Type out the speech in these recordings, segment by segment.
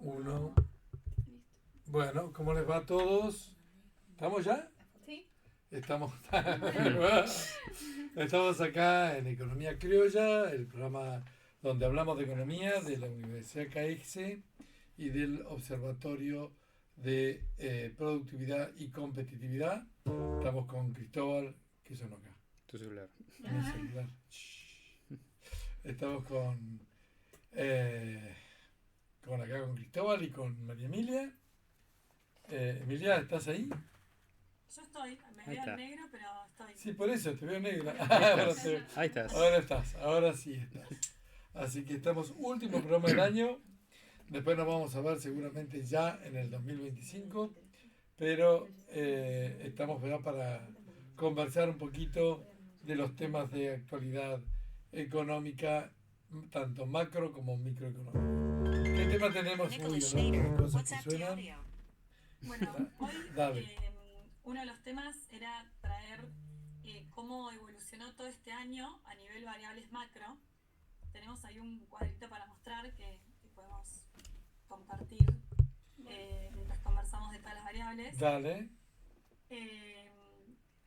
Uno. Bueno, ¿cómo les va a todos? ¿Estamos ya? Sí. Estamos acá en Economía Criolla, el programa donde hablamos de economía de la Universidad KX y del Observatorio de Productividad y Competitividad. Estamos con Cristóbal, ¿qué sonó acá? Tu celular. Mi celular. Estamos con acá con Cristóbal y con María Emilia. Emilia, ¿estás ahí? Yo estoy, me Ahí veo está. en negro, pero estoy. Sí, por eso te veo negra. Ahí estás. Ahora sí estás. Así que estamos, último programa del año. Después nos vamos a ver seguramente ya en el 2025. Pero estamos ya para conversar un poquito de los temas de actualidad económica, tanto macro como microeconómica. ¿Qué tema tenemos hoy? ¿No? Cosas que suenan. Bueno, hoy Dale. uno de los temas era traer cómo evolucionó todo este año a nivel variables macro. Tenemos ahí un cuadrito para mostrar que podemos compartir mientras conversamos de todas las variables. Dale.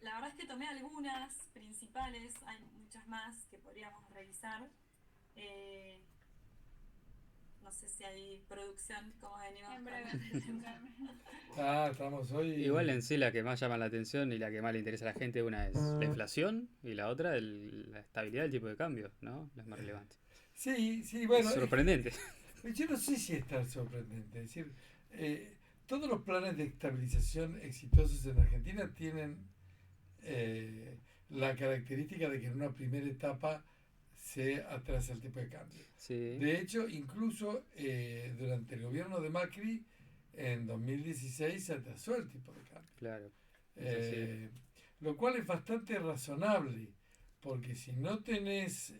La verdad es que tomé algunas principales, hay muchas más que podríamos revisar. No sé si hay producción, como venimos. En breve. Estamos hoy. Igual en sí la que más llama la atención y la que más le interesa a la gente, una es la inflación y la otra la estabilidad del tipo de cambio, ¿no? Las más relevantes. Sí, bueno. Sorprendente. Yo no sé si es tan sorprendente. Es decir, todos los planes de estabilización exitosos en Argentina tienen la característica de que en una primera etapa se atrasa el tipo de cambio. Sí. De hecho, incluso durante el gobierno de Macri, en 2016 se atrasó el tipo de cambio. Claro. Lo cual es bastante razonable, porque si no tenés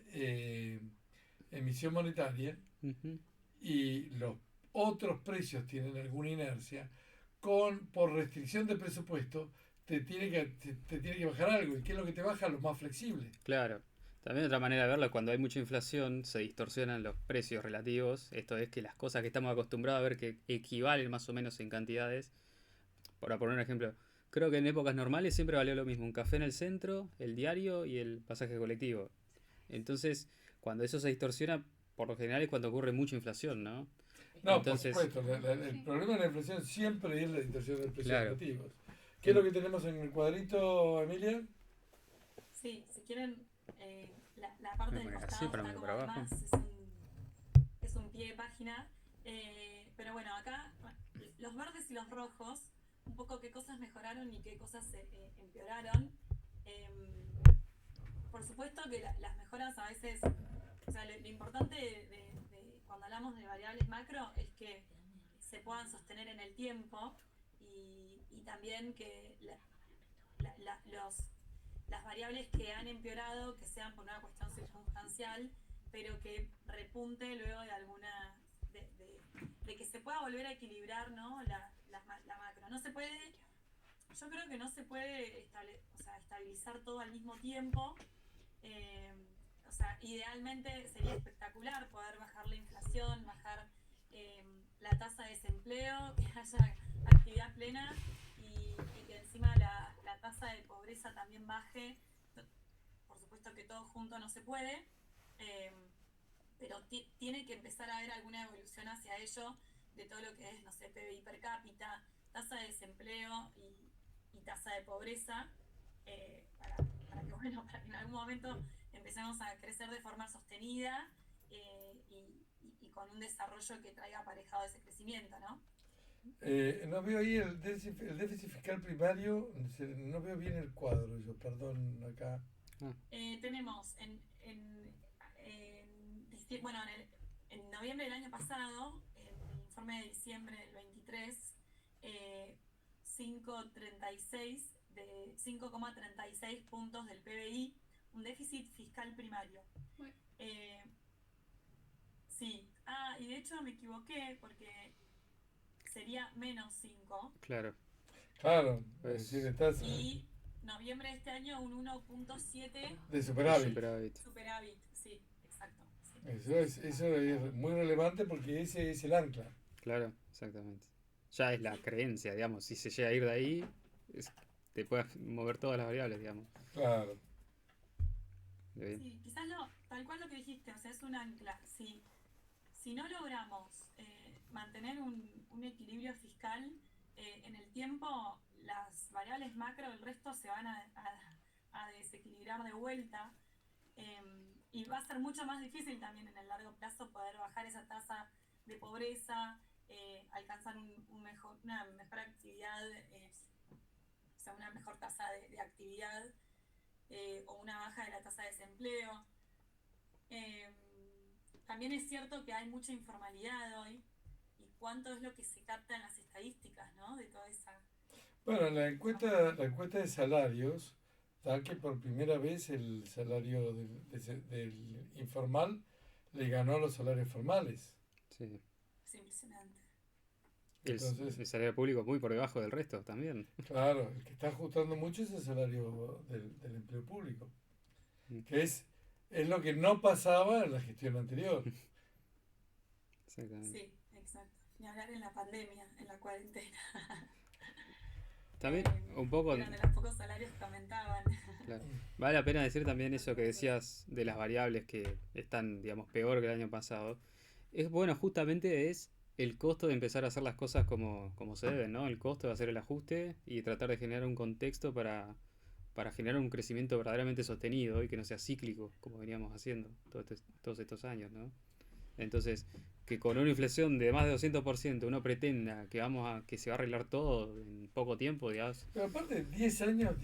emisión monetaria Uh-huh. y los otros precios tienen alguna inercia, por restricción de presupuesto, te tiene que bajar algo. ¿Y qué es lo que te baja? Lo más flexible. Claro. También otra manera de verlo, cuando hay mucha inflación se distorsionan los precios relativos. Esto es que las cosas que estamos acostumbrados a ver que equivalen más o menos en cantidades. Para poner un ejemplo, creo que en épocas normales siempre valió lo mismo: un café en el centro, el diario y el pasaje colectivo. Entonces, cuando eso se distorsiona, por lo general es cuando ocurre mucha inflación, ¿no? No, Entonces, por supuesto, el problema de la inflación siempre es la distorsión de precios claro. relativos. ¿Qué es lo que tenemos en el cuadrito, Emilia? Sí, si quieren, la parte del costado así para está mí, como para abajo. más, es un pie de página. Pero bueno, acá los verdes y los rojos, un poco qué cosas mejoraron y qué cosas empeoraron. Por supuesto que las mejoras a veces, o sea, lo importante de cuando hablamos de variables macro es que se puedan sostener en el tiempo y también que las variables que han empeorado, que sean por una cuestión circunstancial, pero que repunte luego de alguna, de que se pueda volver a equilibrar, ¿no? la macro. No se puede, yo creo que no se puede estabilizar todo al mismo tiempo. O sea, idealmente sería espectacular poder bajar la inflación, bajar la tasa de desempleo, que haya actividad plena y que encima la tasa de pobreza también baje. Por supuesto que todo junto no se puede, pero tiene que empezar a haber alguna evolución hacia ello de todo lo que es, no sé, PBI per cápita, tasa de desempleo y tasa de pobreza, para que en algún momento empecemos a crecer de forma sostenida y con un desarrollo que traiga aparejado ese crecimiento, ¿no? No veo ahí el déficit fiscal primario, no veo bien el cuadro, yo, perdón, acá. Tenemos en noviembre del año pasado, en el informe de diciembre del 23, 5,36 puntos del PBI, un déficit fiscal primario. Sí, y de hecho me equivoqué porque sería menos 5. Claro. Claro, es decir, estás Y noviembre de este año un 1.7 de superávit. Superávit, sí, exacto. Sí. Eso es muy relevante porque ese es el ancla. Claro, exactamente. Ya es la creencia, digamos. Si se llega a ir de ahí, te puedes mover todas las variables, digamos. Claro. Bien. Sí, quizás tal cual lo que dijiste, o sea, es un ancla. Si no logramos mantener un equilibrio fiscal en el tiempo, las variables macro del resto se van a desequilibrar de vuelta. Y va a ser mucho más difícil también en el largo plazo poder bajar esa tasa de pobreza, alcanzar una mejor actividad, o sea, una mejor tasa de actividad, o una baja de la tasa de desempleo. Eh, También es cierto que hay mucha informalidad hoy, y cuánto es lo que se capta en las estadísticas, ¿no? De toda esa Bueno, la informalidad. encuesta de salarios da que por primera vez el salario del informal le ganó a los salarios formales. Sí. Es impresionante. Entonces, El salario público muy por debajo del resto también. claro, el que está ajustando mucho es el salario del empleo público, que es lo que no pasaba en la gestión anterior. Exactamente. Sí, exacto. Ni hablar en la pandemia, en la cuarentena. También un poco, Eran de los pocos salarios que aumentaban. claro. Vale la pena decir también eso que decías de las variables que están, digamos, peor que el año pasado. Es bueno, justamente es el costo de empezar a hacer las cosas como se deben, ¿no? El costo de hacer el ajuste y tratar de generar un contexto para generar un crecimiento verdaderamente sostenido y que no sea cíclico, como veníamos haciendo todos estos años, ¿no? Entonces, que con una inflación de más de 200% uno pretenda que se va a arreglar todo en poco tiempo, digamos. Pero aparte, 10 años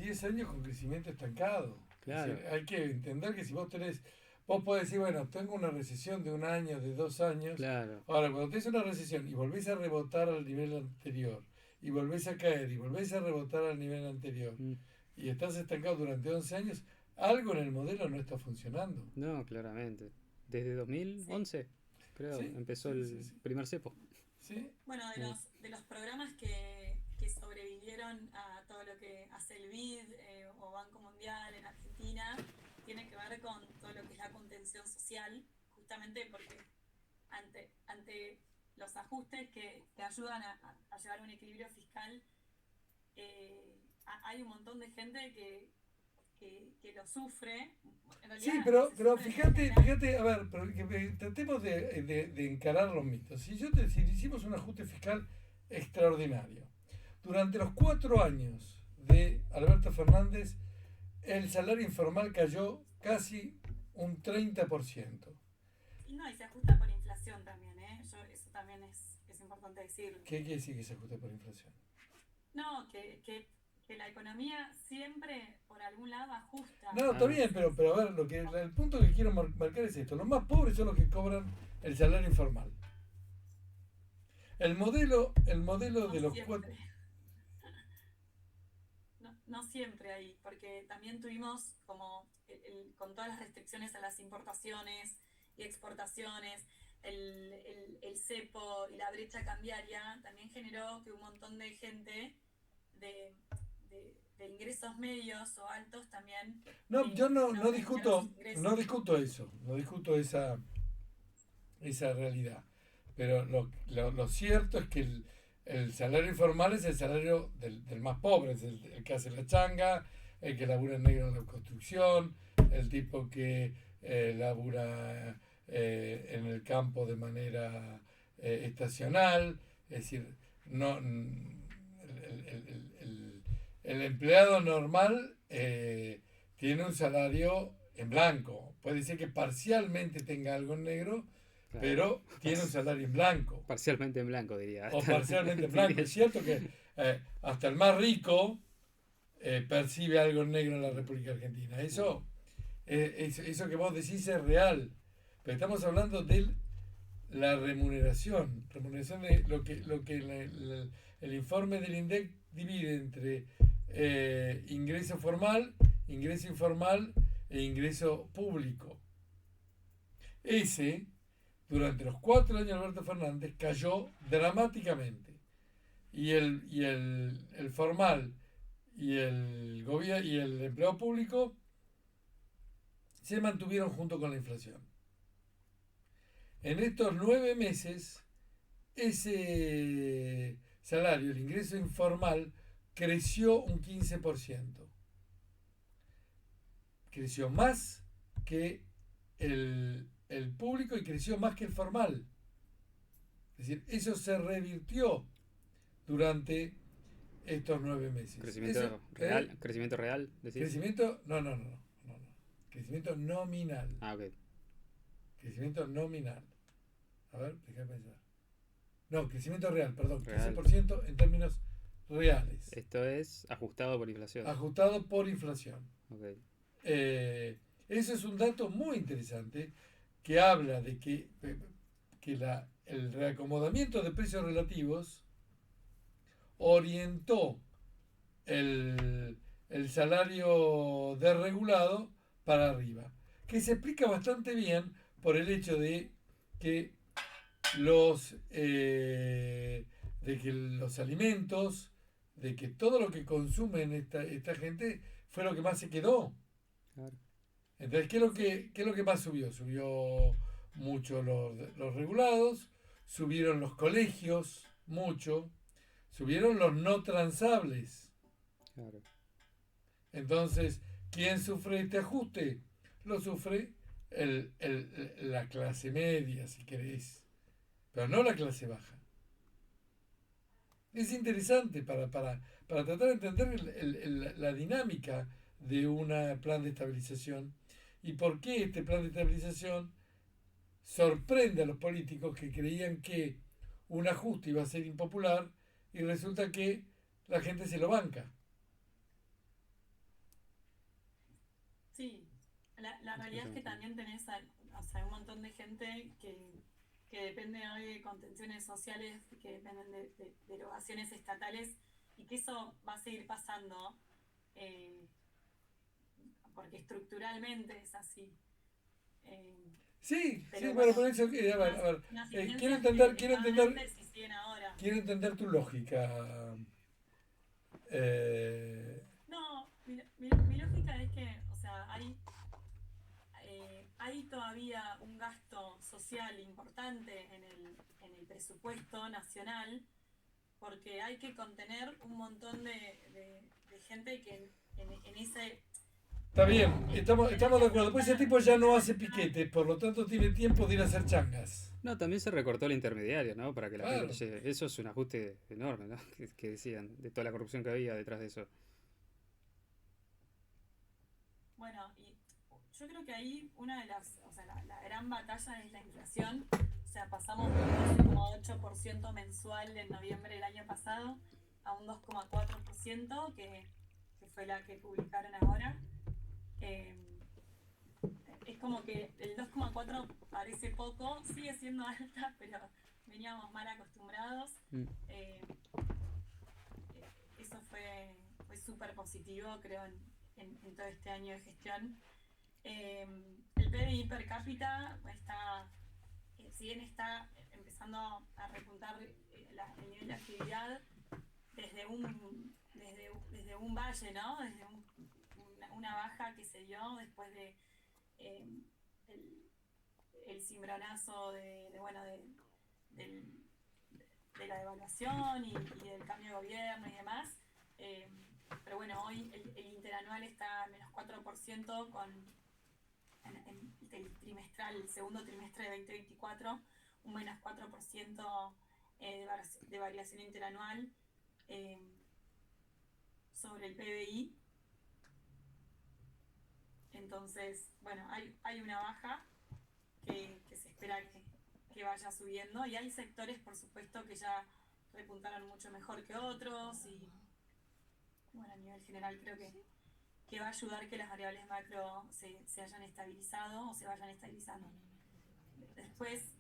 con crecimiento estancado. Es Claro, decir, hay que entender que si vos podés decir, bueno, tengo una recesión de un año, de 2 años. claro. Ahora, cuando tenés una recesión y volvés a rebotar al nivel anterior, y volvés a caer, y volvés a rebotar al nivel anterior, Mm. y estás estancado durante 11 años, algo en el modelo no está funcionando. No, claramente. Desde Sí, 2011, creo, ¿Sí? empezó Sí, sí, el sí. primer cepo. ¿Sí? bueno, Mm. de los programas que sobrevivieron a todo lo que hace el BID o Banco Mundial en Argentina, tiene que ver con todo lo que es la contención social, justamente porque ante los ajustes que ayudan a llevar un equilibrio fiscal, hay un montón de gente que lo sufre. En Sí, realidad pero sufre de forma general. fíjate, a ver, pero tratemos de encarar los mitos. Si hicimos un ajuste fiscal extraordinario, durante los 4 años de Alberto Fernández, el salario informal cayó casi un 30%. Y no, y se ajusta por inflación también, ¿eh? Eso también es importante decirlo. ¿Qué quiere decir que se ajuste por inflación? No, que la economía siempre por algún lado ajusta. No, está Ah, bien, pero a ver, el punto que quiero marcar es esto. Los más pobres son los que cobran el salario informal. El modelo No de los cuatro. siempre, no siempre ahí, porque también tuvimos como con todas las restricciones a las importaciones y exportaciones, el cepo y la brecha cambiaria también generó que un montón de gente de, de ingresos medios o altos también No, yo no redujeron sus ingresos. discuto eso, no discuto esa realidad. Pero lo cierto es que el salario informal es el salario del más pobre, es el que hace la changa, el que labura en negro en la construcción, el tipo que labura en el campo de manera estacional. Es decir, no, el empleado normal tiene un salario en blanco. Puede ser que parcialmente tenga algo en negro, claro. pero tiene un salario en blanco. Parcialmente en blanco, diría. O parcialmente en blanco. Diría Es yo. cierto que hasta el más rico percibe algo en negro en la República Argentina. Mm. Eso que vos decís es real. Pero estamos hablando de la remuneración. Remuneración de lo que el informe del INDEC divide entre ingreso formal, ingreso informal e ingreso público. Ese, durante los 4 años de Alberto Fernández, cayó dramáticamente. Y el formal y el gobierno y el empleo público se mantuvieron junto con la inflación. En estos 9 meses, ese salario, el ingreso informal, creció un 15%. Creció más que el público y creció más que el formal. Es decir, eso se revirtió durante estos 9 meses. ¿Crecimiento Eso, real? ¿Crecimiento real? Decís. Crecimiento, no. Crecimiento nominal. Ah, ok. Crecimiento nominal. A ver, déjame pensar. No, crecimiento real, perdón. Real. 15% en términos reales. Esto es ajustado por inflación. Ajustado por inflación. Ok. Ese es un dato muy interesante que habla de que el reacomodamiento de precios relativos orientó el salario desregulado para arriba, que se explica bastante bien por el hecho de que de que los alimentos, de que todo lo que consumen esta gente fue lo que más se quedó. Claro. Entonces, ¿qué es lo que más subió? Subió mucho los regulados, subieron los colegios, mucho, subieron los no transables. Claro. Entonces, ¿quién sufre este ajuste? Lo sufre la clase media, si queréis, pero no la clase baja. Es interesante para tratar de entender la dinámica de un plan de estabilización y por qué este plan de estabilización sorprende a los políticos que creían que un ajuste iba a ser impopular y resulta que la gente se lo banca. Sí, la realidad es que también tenés un montón de gente que depende hoy de contenciones sociales, que dependen de derogaciones estatales, y que eso va a seguir pasando, porque estructuralmente es así. Sí, Pero bueno, bueno, por eso, unas quiero incidencias entender, que quiero estaban entender, antes y siguen ahora. quiero entender tu lógica. No, mi lógica es que, o sea, hay todavía un gasto social importante en el presupuesto nacional, porque hay que contener un montón de gente que en ese... Está bien, estamos de acuerdo. Pues ese tipo ya no hace piquete, por lo tanto tiene tiempo de ir a hacer changas. No, también se recortó el intermediario, ¿no? Para que la Claro. gente llegue. Eso es un ajuste enorme, ¿no? Que decían, de toda la corrupción que había detrás de eso. Bueno, y yo creo que ahí una de las, o sea, la gran batalla es la inflación. O sea, pasamos de un 12,8% mensual en noviembre del año pasado a un 2,4%, que fue la que publicaron ahora. Es como que el 2,4 parece poco, sigue siendo alta, pero veníamos mal acostumbrados. Eso fue súper positivo, creo, en todo este año de gestión. El PBI per cápita si bien está empezando a repuntar el nivel de actividad desde un valle, ¿no? Desde una baja que se dio después de el cimbronazo de la devaluación y del cambio de gobierno y demás. Pero bueno, hoy el interanual está a menos 4% el segundo trimestre de 2024, un menos 4% de variación interanual sobre el PBI. Entonces, bueno, hay una baja que se espera que vaya subiendo, y hay sectores, por supuesto, que ya repuntaron mucho mejor que otros, y bueno, a nivel general creo que va a ayudar que las variables macro se hayan estabilizado o se vayan estabilizando. Después,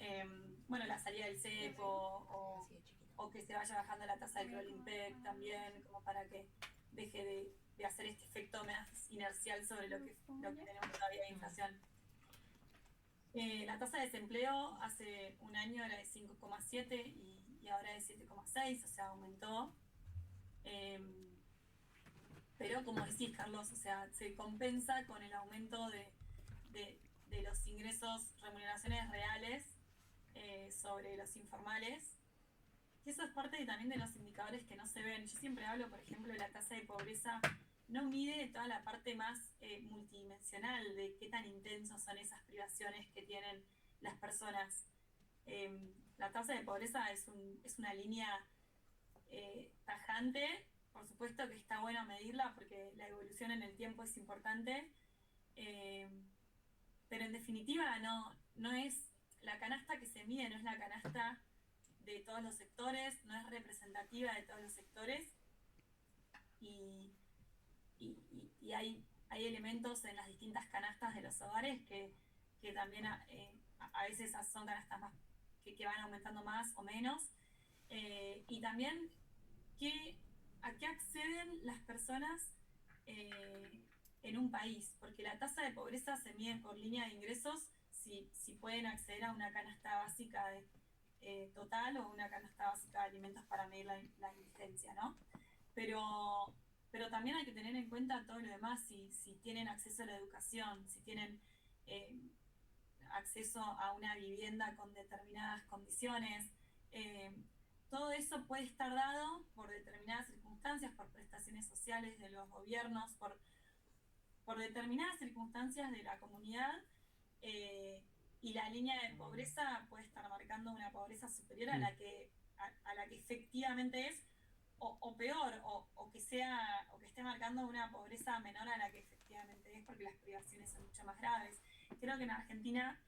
bueno, la salida del cepo o que se vaya bajando la tasa de Crolimpec también, como para que deje de hacer este efecto más inercial sobre lo que tenemos todavía de inflación. La tasa de desempleo hace un año era de 5,7 y ahora es 7,6, o sea, aumentó. Pero como decís, Carlos, o sea, se compensa con el aumento de los ingresos, remuneraciones reales sobre los informales, que eso es parte también de los indicadores que no se ven. Yo siempre hablo, por ejemplo, de la tasa de pobreza, no mide toda la parte más multidimensional de qué tan intensos son esas privaciones que tienen las personas. La tasa de pobreza es una línea tajante, por supuesto que está bueno medirla porque la evolución en el tiempo es importante, pero en definitiva no es la canasta que se mide, no es la canasta de todos los sectores, no es representativa de todos los sectores y, y hay elementos en las distintas canastas de los hogares que también a veces son canastas más que van aumentando más o menos, y también a qué acceden las personas en un país, porque la tasa de pobreza se mide por línea de ingresos, si pueden acceder a una canasta básica total o una canasta básica de alimentos para medir la indigencia, ¿no? Pero también hay que tener en cuenta todo lo demás, si tienen acceso a la educación, si tienen acceso a una vivienda con determinadas condiciones. Todo eso puede estar dado por determinadas circunstancias, por prestaciones sociales de los gobiernos, por determinadas circunstancias de la comunidad, y la línea de pobreza puede estar marcando una pobreza superior a la que efectivamente es, o peor, o que esté marcando una pobreza menor a la que efectivamente es, porque las privaciones son mucho más graves. Creo que en Argentina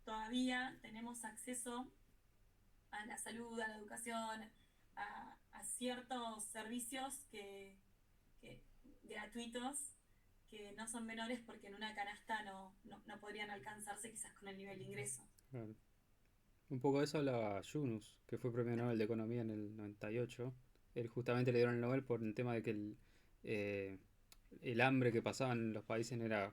todavía tenemos acceso a la salud, a la educación, a ciertos servicios gratuitos que no son menores porque en una canasta no podrían alcanzarse quizás con el nivel de ingreso. Claro. Un poco de eso hablaba Yunus, que fue premio Nobel de Economía en el 98. Él justamente le dieron el Nobel por el tema de que el hambre que pasaba en los países no era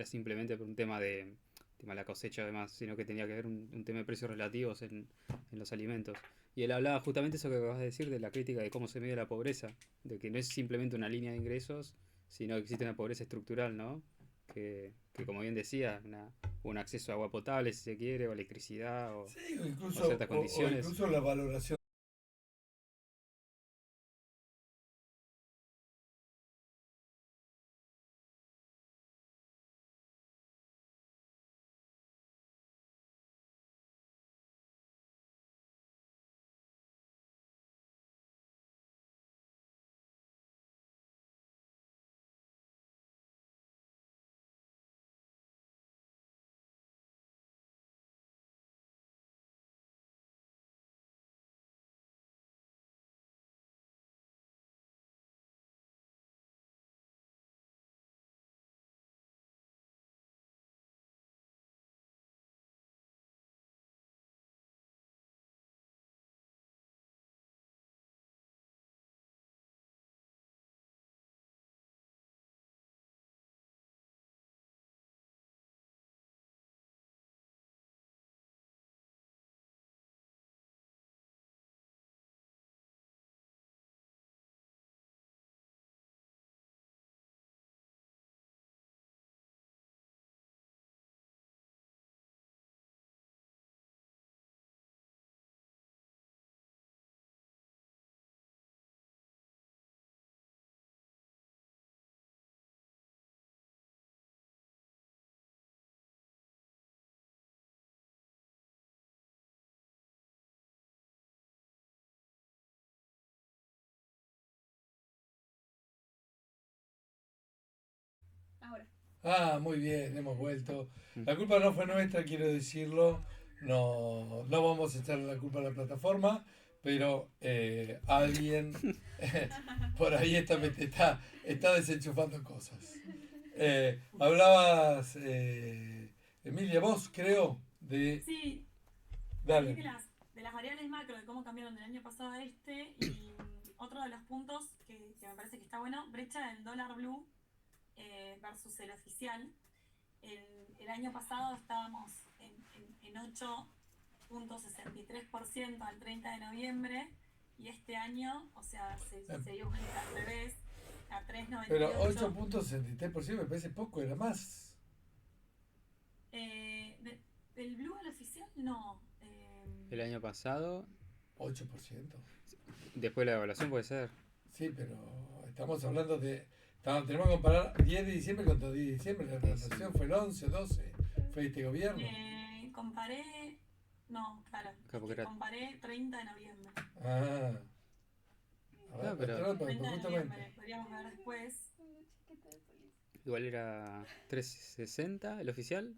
simplemente por un tema de la cosecha además, sino que tenía que ver un tema de precios relativos en los alimentos. Y él hablaba justamente eso que acabas de decir, de la crítica de cómo se mide la pobreza, de que no es simplemente una línea de ingresos, sino que existe una pobreza estructural, ¿no? Que como bien decía, un acceso a agua potable, si se quiere, o electricidad, o, Sí, o ciertas o condiciones. incluso la valoración. Ahora. Ah, muy bien, hemos vuelto. Mm. La culpa no fue nuestra, quiero decirlo. No, no vamos a echarle la culpa a la plataforma, pero alguien por ahí está desenchufando cosas. Hablabas, Emilia, vos creo, de... Sí, hablé Dale. de las variables macro, de cómo cambiaron del año pasado a este, y otro de los puntos que me parece que está bueno, brecha del dólar blue versus el oficial. El año pasado estábamos en 8,63% al 30 de noviembre, y este año, o sea, se dio vuelta al revés, a 3,98. Pero 8,63% me parece poco, era más. Del blue al oficial, no. El año pasado 8%. Después de la evaluación puede ser. Sí, pero estamos hablando de... tenemos que comparar 10 de diciembre contra 10 de diciembre. La evaluación fue el 11, 12. Fue este gobierno. Comparé... No, claro. Claro, porque era- Comparé 30 de noviembre. Ah. A ver, No, pero- pero 30 de justamente. noviembre. Podríamos ver después. Igual era 360 el oficial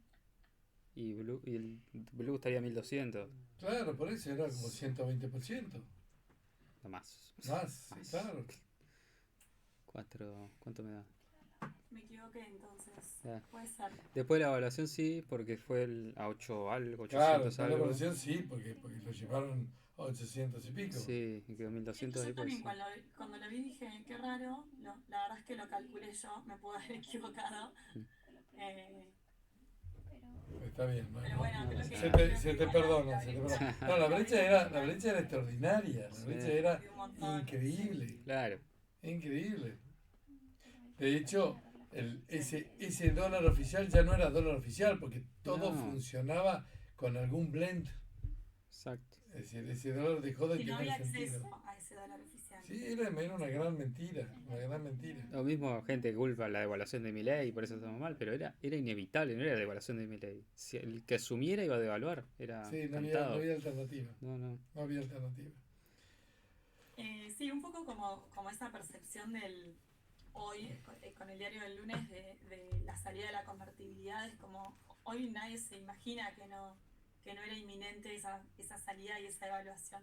y el Blue estaría 1200. Claro, por eso era como 120%. No más. Más, claro. ¿Cuánto me da? Me equivoqué entonces. Ah. Puede ser. Después de la evaluación sí, porque fue a 8 algo, 800 Claro, la algo. evaluación sí, porque lo llevaron a 800 y pico. Sí, y quedó 1200 Yo ahí pues. también cuando lo vi dije, qué raro. La verdad es que lo calculé yo, me puedo haber equivocado. Está bien, ¿no? Pero bueno, creo que... Se te perdona, se te perdona. No, la brecha era extraordinaria, la Sí. brecha era un montón. increíble, Claro. increíble. De hecho, ese dólar oficial ya no era dólar oficial, porque todo No. funcionaba con algún blend. Exacto. Es decir, ese dólar dejó de Y no tener había sentido. acceso a ese dólar oficial. Sí, era una gran mentira, una gran mentira. Lo mismo gente culpa la devaluación de Milei y por eso estamos mal, pero era inevitable, no era la devaluación de Milei. Si el que asumiera iba a devaluar, era Sí, no cantado. había alternativa, No. no había alternativa. Sí, un poco como esa percepción del hoy, con el diario del lunes, de la salida de la convertibilidad. Es como, hoy nadie se imagina que no era inminente esa salida y esa evaluación.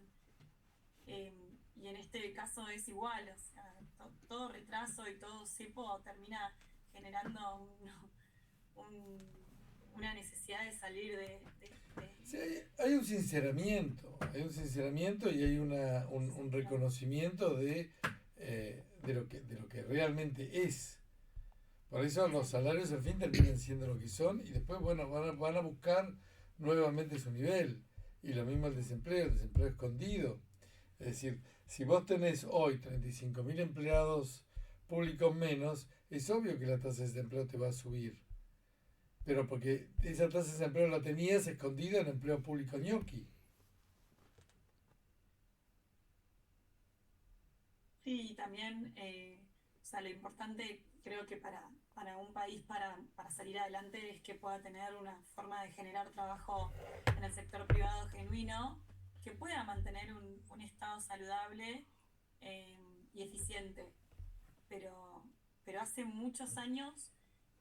Y en este caso es igual, o sea, todo retraso y todo cepo termina generando una necesidad de salir de Sí, hay un sinceramiento y hay un reconocimiento de lo que realmente es. Por eso los salarios al fin terminan siendo lo que son y después, bueno, van a buscar nuevamente su nivel. Y lo mismo el desempleo escondido. Es decir, si vos tenés hoy 35.000 empleados públicos menos, es obvio que la tasa de desempleo te va a subir. Pero porque esa tasa de desempleo la tenías escondida en empleo público ñoqui. Sí, y también, o sea, lo importante creo que para un país, para salir adelante, es que pueda tener una forma de generar trabajo en el sector privado genuino, que pueda mantener un estado saludable y eficiente. Pero hace muchos años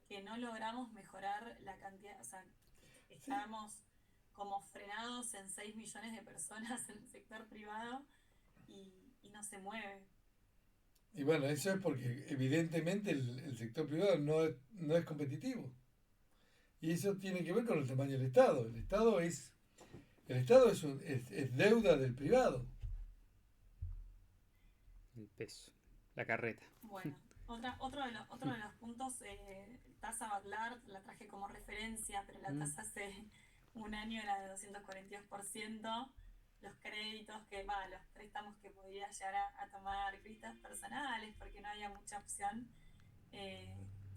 que no logramos mejorar la cantidad, o sea, estábamos como frenados en 6 millones de personas en el sector privado y no se mueve. Y bueno, eso es porque evidentemente el sector privado no es competitivo. Y eso tiene que ver con el tamaño del Estado. El Estado es deuda del privado. El peso, la carreta. Bueno, otro de los puntos, tasa Badlar, la traje como referencia, pero la tasa hace un año era de 242%. Los créditos los préstamos que podía llegar a tomar, créditos personales, porque no había mucha opción,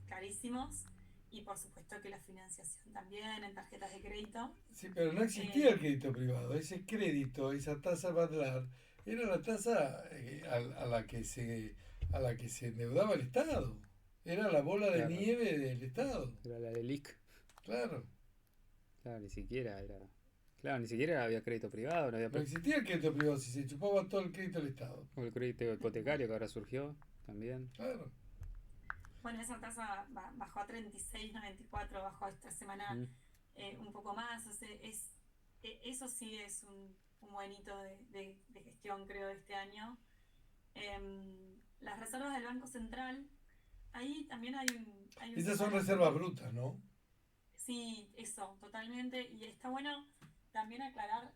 carísimos. Y por supuesto que la financiación también en tarjetas de crédito. Sí, pero no existía el crédito privado. Ese crédito, esa tasa Badlar, era la tasa a la que se endeudaba el Estado. Era la bola de Claro. nieve del Estado. Era la del IC. Claro. Claro, ni siquiera era. Claro, ni siquiera había crédito privado, no había No existía el crédito privado si se chupaba todo el crédito del Estado. o el crédito hipotecario que ahora surgió también. Claro. Bueno, esa tasa bajó a 36,94, bajó esta semana un poco más. O sea, eso sí es un buen hito de gestión, creo, de este año. Las reservas del Banco Central, ahí también hay un Esas son reservas brutas, ¿no? Sí, eso, totalmente. Y está bueno también aclarar,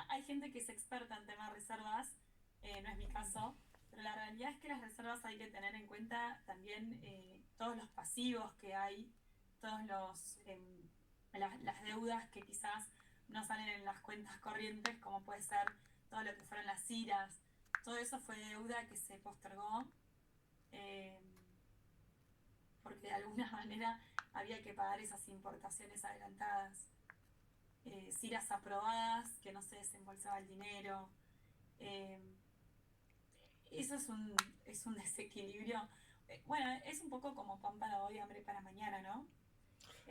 hay gente que es experta en temas de reservas, no es mi caso, pero la realidad es que las reservas hay que tener en cuenta también todos los pasivos que hay, todos las deudas que quizás no salen en las cuentas corrientes, como puede ser todo lo que fueron las IRAs. Todo eso fue deuda que se postergó porque de alguna manera había que pagar esas importaciones adelantadas. CIRAs aprobadas, que no se desembolsaba el dinero. Eh, Eso es un desequilibrio. Bueno, es un poco como pan para hoy, hambre para mañana, ¿no?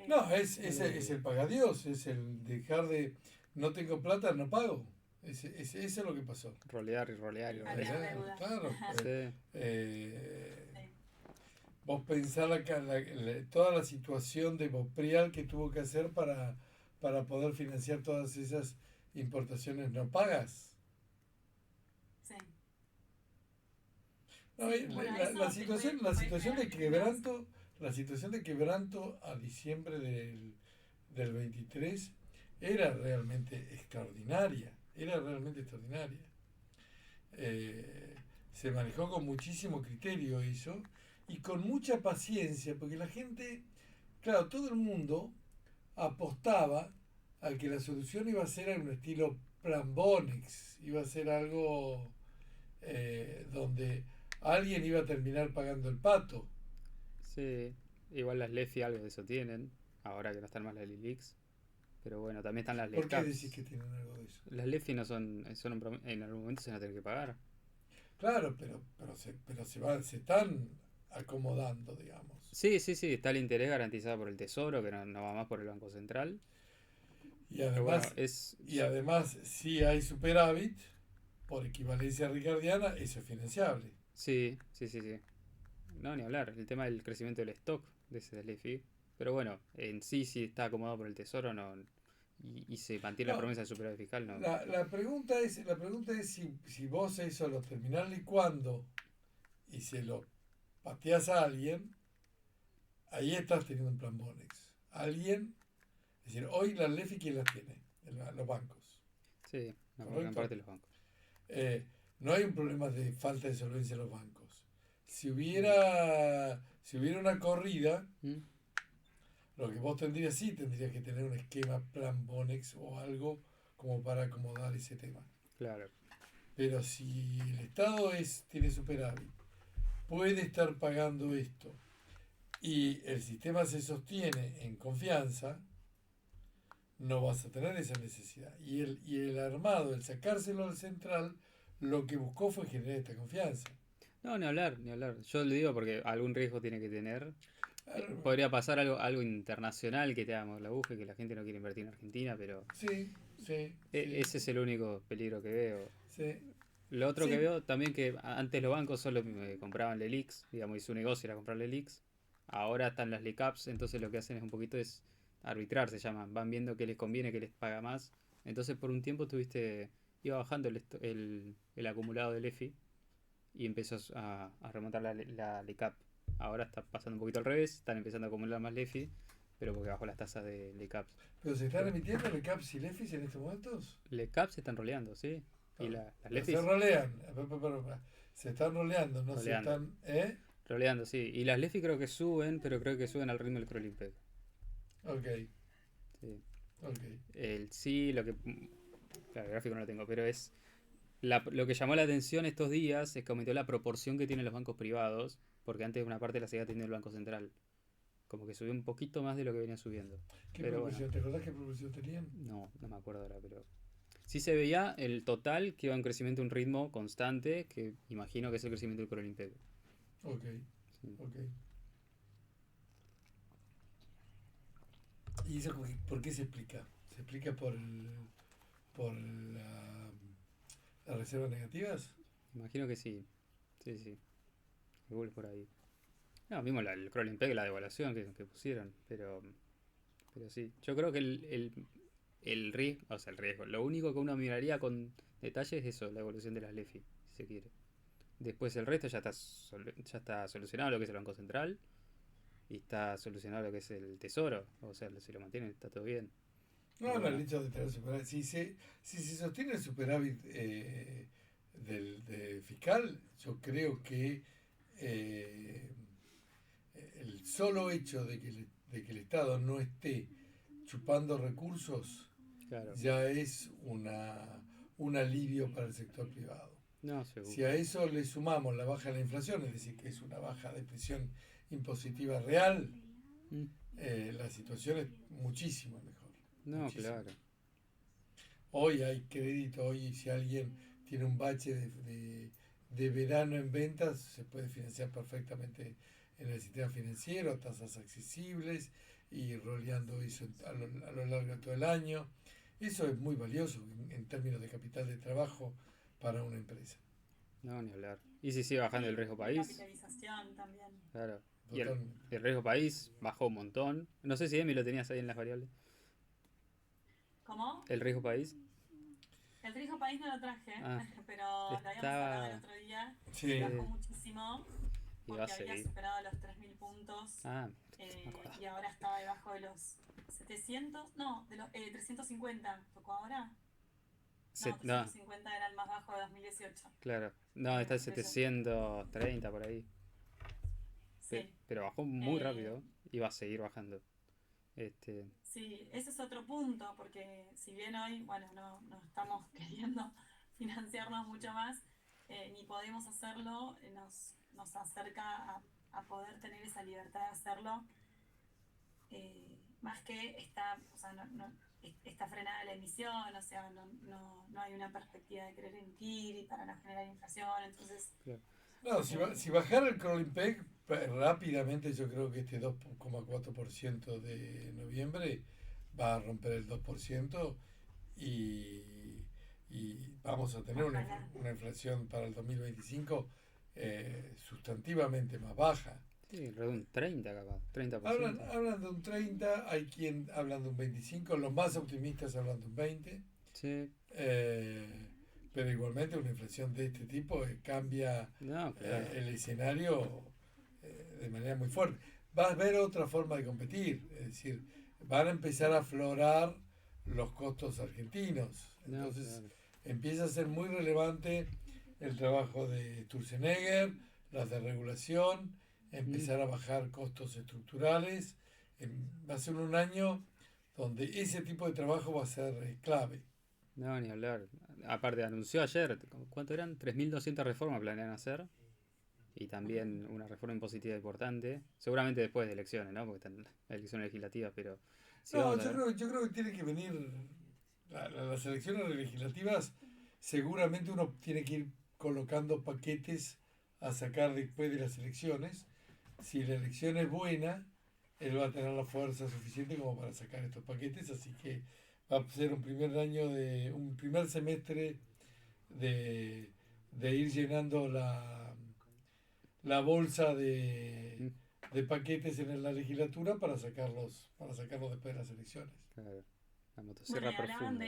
No, es el pagadiós, es el dejar de no tengo plata, no pago. Eso es lo que pasó. Rolear y rolear y rolear. Pagar deudas. Claro. Sí. Sí. Vos pensás toda la situación de Boprial que tuvo que hacer para poder financiar todas esas importaciones no pagas. Sí. No, Sí, bueno, eso la se situación, puede la situación de quebranto a diciembre del 23 era realmente extraordinaria. Era realmente extraordinaria. Se manejó con muchísimo criterio eso y con mucha paciencia, porque la gente, claro, todo el mundo apostaba a que la solución iba a ser en un estilo Plan Bonex, iba a ser algo donde alguien iba a terminar pagando el pato. Sí, igual las Lefi algo de eso tienen, ahora que no están más las Lilix. Pero bueno, también están las ¿Por qué decís LECAPs. que tienen algo de eso? Las Lefi no son en algún momento se van a tener que pagar. Claro, se están acomodando, digamos. Sí, sí, sí, está el interés garantizado por el Tesoro, que no va más por el Banco Central. Y Pero bueno, además, si hay superávit, por equivalencia ricardiana, eso es financiable. Sí, sí, sí, sí. No, ni hablar. El tema del crecimiento del stock de ese LFI. Pero bueno, en sí, si está acomodado por el Tesoro no, y se mantiene la No, promesa de superávit fiscal, no. la pregunta es si vos eso lo terminás licuando y se lo pateás a alguien, ahí estás teniendo un plan Bonex. Alguien, es decir, hoy la LEFI, ¿quién las tiene? Los bancos. Sí, no, gran ¿Correcto? parte de los bancos. Eh, no hay un problema de falta de solvencia en los bancos. Si hubiera una corrida, ¿Mm? lo que vos tendrías que tener un esquema plan Bonex o algo como para acomodar ese tema. Claro. Pero si el Estado tiene superávit, puede estar pagando esto y el sistema se sostiene en confianza, no vas a tener esa necesidad. Y el armado, el sacárselo al central, lo que buscó fue generar esta confianza. No, ni hablar, ni hablar. Yo le digo porque algún riesgo tiene que tener. Claro, Podría pasar algo internacional que te hagamos la aguja, que la gente no quiere invertir en Argentina, pero sí, sí, ese es el único peligro que veo. sí, Lo otro que sí. veo también que antes los bancos solo compraban LELIX, digamos, y su negocio era comprar LELIX. Ahora están las LECAPs, entonces lo que hacen es un poquito es arbitrar, se llaman. Van viendo qué les conviene, qué les paga más. Entonces por un tiempo iba bajando el acumulado del EFI y empezó a remontar la LECAP. Ahora está pasando un poquito al revés, están empezando a acumular más LEFI, pero porque bajó las tasas de LECAPs. ¿Pero se están emitiendo el CAPS y LEFIs en estos momentos? LECAPs se están roleando, ¿sí? Y las Pero LEFIs se rolean. Se están roleando, no se roleando. están. Roleando, sí. Y las LEFI creo que suben, pero creo que suben al ritmo del crawling peg. Ok, Sí. ok. Sí, lo que. Claro, el gráfico no lo tengo, pero es. Lo que llamó la atención estos días es que aumentó la proporción que tienen los bancos privados, porque antes una parte la seguía teniendo el Banco Central. Como que subió un poquito más de lo que venía subiendo. ¿Qué Pero proporción? bueno, ¿Te acordás qué proporción tenían? no me acuerdo ahora, pero. Sí se veía el total que iba en crecimiento a un ritmo constante, que imagino que es el crecimiento del crawling peg. Ok, Sí. ok. ¿Y eso por qué se explica? ¿Se explica por las reservas negativas? Imagino que sí. Sí, sí. Calculo por ahí. No, mismo el crawling peg, la devaluación que pusieron, pero sí. Yo creo que el riesgo, o sea, el riesgo, lo único que uno miraría con detalle es eso, la evolución de las LEFI, si se quiere. Después el resto ya está solucionado lo que es el Banco Central y está solucionado lo que es el Tesoro. O sea, si lo mantienen está todo bien. No, Pero no, el bueno, hecho de tener superávit. Si se sostiene el superávit fiscal, yo creo que eh, el solo hecho de que el Estado no esté chupando recursos claro. ya es un alivio para el sector privado. No, Si seguro. a eso le sumamos la baja de la inflación, es decir, que es una baja de presión impositiva real, Mm, la situación es muchísimo mejor. no, Muchísimo. claro. Hoy hay crédito, hoy si alguien tiene un bache de verano en ventas, se puede financiar perfectamente en el sistema financiero, tasas accesibles y roleando eso a lo largo de todo el año. Eso es muy valioso en términos de capital de trabajo para una empresa. No, ni hablar. Y si sigue bajando el Sí, riesgo de país, capitalización también. claro. Y Totalmente. el riesgo país bajó un montón. No sé si Emi lo tenías ahí en las variables. ¿Cómo? El riesgo país. El riesgo país no lo traje, Ah, pero lo habíamos hablado el estaba. otro día y Sí, bajó Sí, muchísimo y va a porque había seguir. superado los 3.000 puntos Ah, me acuerdo. y ahora está debajo de los 700, no, de los 350. ¿Tocó ahora? No, No, 350 era el más bajo de 2018. claro. No, está en Por eso, 730 por ahí. sí. Pero bajó muy Eh, rápido y va a seguir bajando. Este, Sí, ese es otro punto, porque si bien hoy, bueno, no estamos queriendo financiarnos mucho más, ni podemos hacerlo, nos acerca a poder tener esa libertad de hacerlo, más que o sea, está frenada la emisión, o sea, no hay una perspectiva de querer emitir y para no generar inflación, entonces, claro. no, eh, si bajara el crawling peg rápidamente, yo creo que este 2,4% de noviembre va a romper el 2% y, y vamos a tener ojalá. una inflación para el 2025 sustantivamente más baja. Sí, alrededor de un 30 capaz, Hablan, 30%. hablan de un 30, hay quien hablan de un 25, los más optimistas hablan de un 20, Sí, eh, pero igualmente una inflación de este tipo cambia no, claro. el escenario de manera muy fuerte. Va a haber otra forma de competir, es decir, van a empezar a aflorar los costos argentinos. No, Entonces claro. empieza a ser muy relevante el trabajo de Sturzenegger, las de regulación, Mm, empezar a bajar costos estructurales. Va a ser un año donde ese tipo de trabajo va a ser clave. no, ni hablar. Aparte, anunció ayer, ¿cuánto eran? 3.200 reformas planean hacer. Y también una reforma impositiva importante. Seguramente después de elecciones, ¿no? Porque están las elecciones legislativas, pero sí No, vamos a ver. yo creo que tiene que venir las elecciones legislativas. Seguramente uno tiene que ir colocando paquetes a sacar después de las elecciones. Si la elección es buena, él va a tener la fuerza suficiente como para sacar estos paquetes. Así que va a ser un primer año un primer semestre de ir llenando la bolsa Mm, de paquetes en la legislatura para sacarlos después de las elecciones. claro, la Bueno, motosierra y hablaban profunda.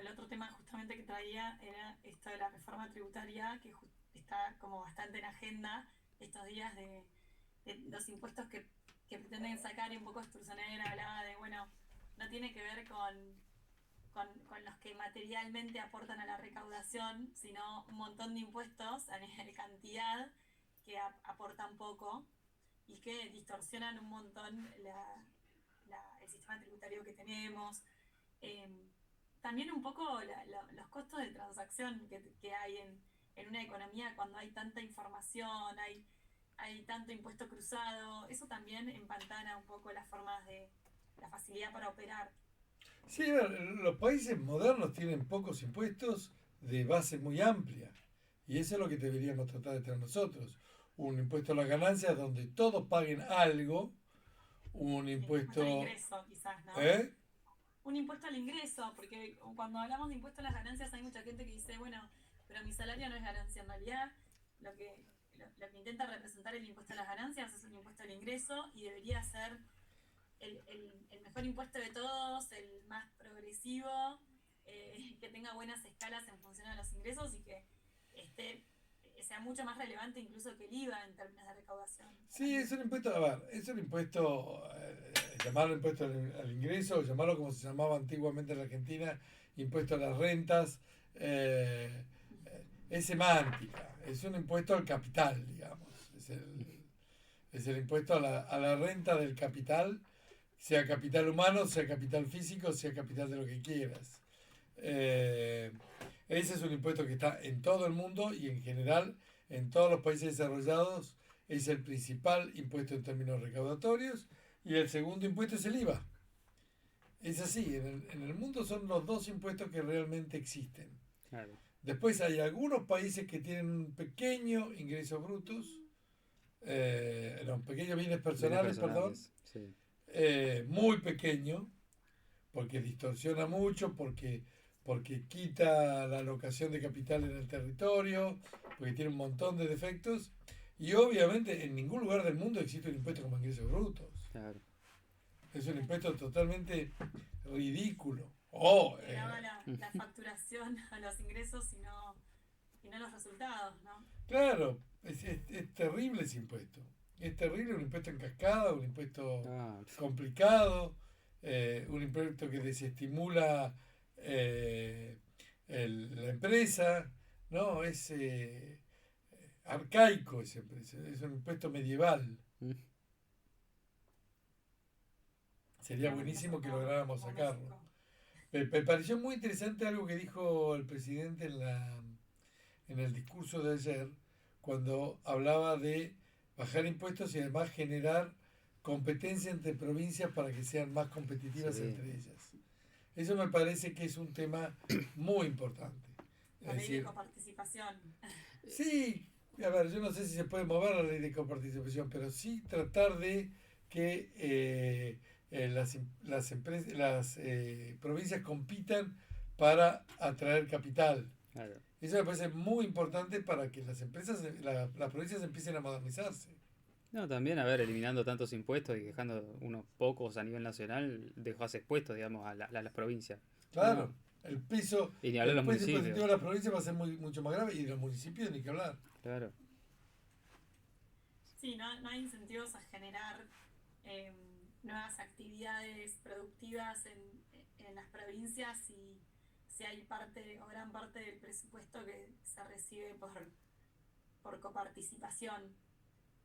el otro tema justamente que traía era esto de la reforma tributaria, que está como bastante en agenda estos días de los impuestos que pretenden sacar y un poco Sturzenegger hablaba de, bueno, no tiene que ver con los que materialmente aportan a la recaudación, sino un montón de impuestos a nivel de cantidad que aportan poco y que distorsionan un montón el sistema tributario que tenemos. Eh, También un poco los costos de transacción que hay en una economía cuando hay tanta información, hay tanto impuesto cruzado, eso también empantana un poco las formas de la facilidad para operar. Sí, a ver, los países modernos tienen pocos impuestos de base muy amplia. Y eso es lo que deberíamos tratar de tener nosotros. Un impuesto a las ganancias donde todos paguen algo. Un Sí, impuesto al impuesto... ingreso, quizás, ¿no? ¿Eh? Un impuesto al ingreso, porque cuando hablamos de impuesto a las ganancias hay mucha gente que dice, bueno, pero mi salario no es ganancia. En realidad, lo que intenta representar el impuesto a las ganancias es un impuesto al ingreso y debería ser el mejor impuesto de todos, el más progresivo, que tenga buenas escalas en función de los ingresos y que esté, sea mucho más relevante incluso que el IVA en términos de recaudación para Sí, mí. es un impuesto, a ver, es un impuesto, llamarlo impuesto al ingreso, llamarlo como se llamaba antiguamente en la Argentina, impuesto a las rentas, eh, es semántica, es un impuesto al capital, digamos, es el impuesto a la renta del capital, sea capital humano, sea capital físico, sea capital de lo que quieras. Eh, Ese es un impuesto que está en todo el mundo y en general en todos los países desarrollados es el principal impuesto en términos recaudatorios y el segundo impuesto es el IVA. Ese es así, en el mundo son los dos impuestos que realmente existen. Claro. Después hay algunos países que tienen un pequeño ingresos brutos, no, pequeños bienes Bienes personales, perdón, personales, sí. muy pequeño, porque distorsiona mucho, porque quita la alocación de capital en el territorio, porque tiene un montón de defectos, y obviamente en ningún lugar del mundo existe un impuesto como ingresos brutos. Claro. Es un impuesto totalmente ridículo. Oh, Que graba la facturación a los ingresos y no los resultados, ¿no? claro, es terrible ese impuesto. Es terrible, un impuesto en cascada, un impuesto Ah, complicado, un impuesto que desestimula la empresa, ¿no? Es arcaico ese impuesto, es un impuesto medieval. mm, Sería Digamos, buenísimo que como- lográramos como sacarlo. México. Me pareció muy interesante algo que dijo el presidente en el discurso de ayer, cuando hablaba de bajar impuestos y además generar competencia entre provincias para que sean más competitivas sí. entre ellas. Eso me parece que es un tema muy importante. Es La ley de decir, coparticipación. sí, a ver, yo no sé si se puede mover la ley de coparticipación, pero sí tratar de que las provincias compitan para atraer capital. Claro. Eso me parece muy importante para que las empresas, las provincias empiecen a modernizarse. No, también, a ver, eliminando tantos impuestos y dejando unos pocos a nivel nacional, dejás expuestos, digamos, a las provincias. Claro, No, el peso, y ni hablar el de los peso impositivo municipios. de las provincias va a ser mucho más grave y de los municipios ni que hablar. Claro. Sí, no hay incentivos a generar nuevas actividades productivas en las provincias si hay parte o gran parte del presupuesto que se recibe por coparticipación.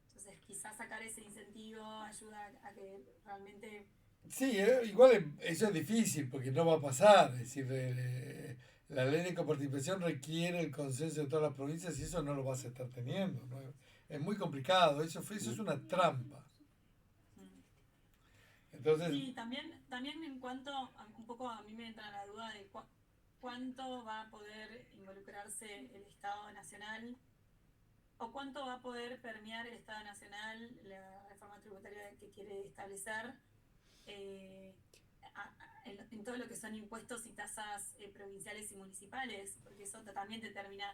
Entonces, quizás sacar ese incentivo ayuda a que realmente... Sí, igual eso es difícil porque no va a pasar. Es decir, la ley de coparticipación requiere el consenso de todas las provincias y eso no lo vas a estar teniendo, ¿no? Es muy complicado, eso es una trampa. Entonces, Sí, también en cuanto, un poco a mí me entra la duda de cuánto va a poder involucrarse el Estado Nacional o cuánto va a poder permear el Estado Nacional la reforma tributaria que quiere establecer en todo lo que son impuestos y tasas provinciales y municipales, porque eso también te termina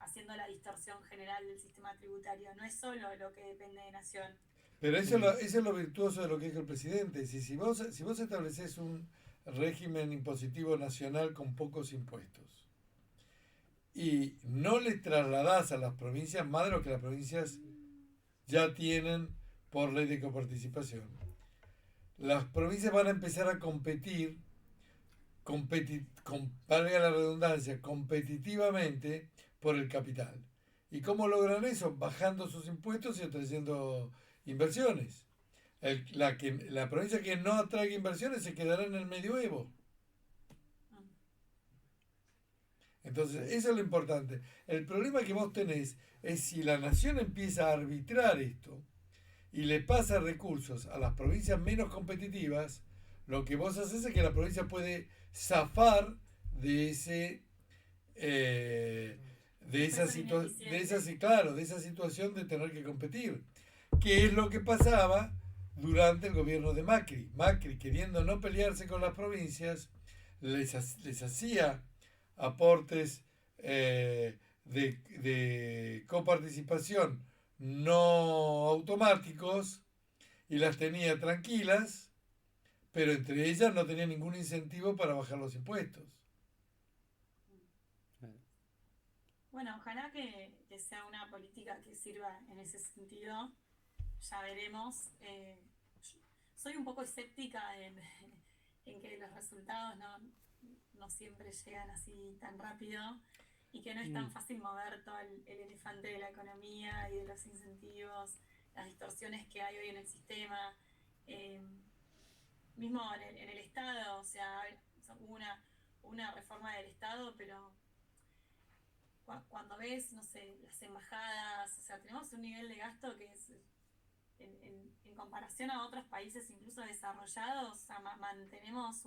haciendo la distorsión general del sistema tributario. No es solo lo que depende de Nación. pero eso es lo virtuoso de lo que dijo el presidente. Si vos estableces un régimen impositivo nacional con pocos impuestos y no le trasladás a las provincias más de lo que las provincias ya tienen por ley de coparticipación, las provincias van a empezar a competir, valga la redundancia, competitivamente por el capital. ¿Y cómo logran eso? Bajando sus impuestos y atrayendo inversiones. La provincia que no atraiga inversiones se quedará en el medioevo. Entonces, eso es lo importante. El problema que vos tenés es si la nación empieza a arbitrar esto y le pasa recursos a las provincias menos competitivas, lo que vos haces es que la provincia puede zafar de ese de esa situación de tener que competir, que es lo que pasaba durante el gobierno de Macri. Macri, queriendo no pelearse con las provincias, les hacía aportes de coparticipación no automáticos y las tenía tranquilas, pero entre ellas no tenía ningún incentivo para bajar los impuestos. Bueno, ojalá que sea una política que sirva en ese sentido. Ya veremos. Soy un poco escéptica en que los resultados no siempre llegan así tan rápido y que no es tan fácil mover todo el elefante de la economía y de los incentivos, las distorsiones que hay hoy en el sistema. Mismo en el Estado, o sea, hubo una reforma del Estado, pero cuando ves, no sé, las embajadas, o sea, tenemos un nivel de gasto que es en comparación a otros países incluso desarrollados, o sea, mantenemos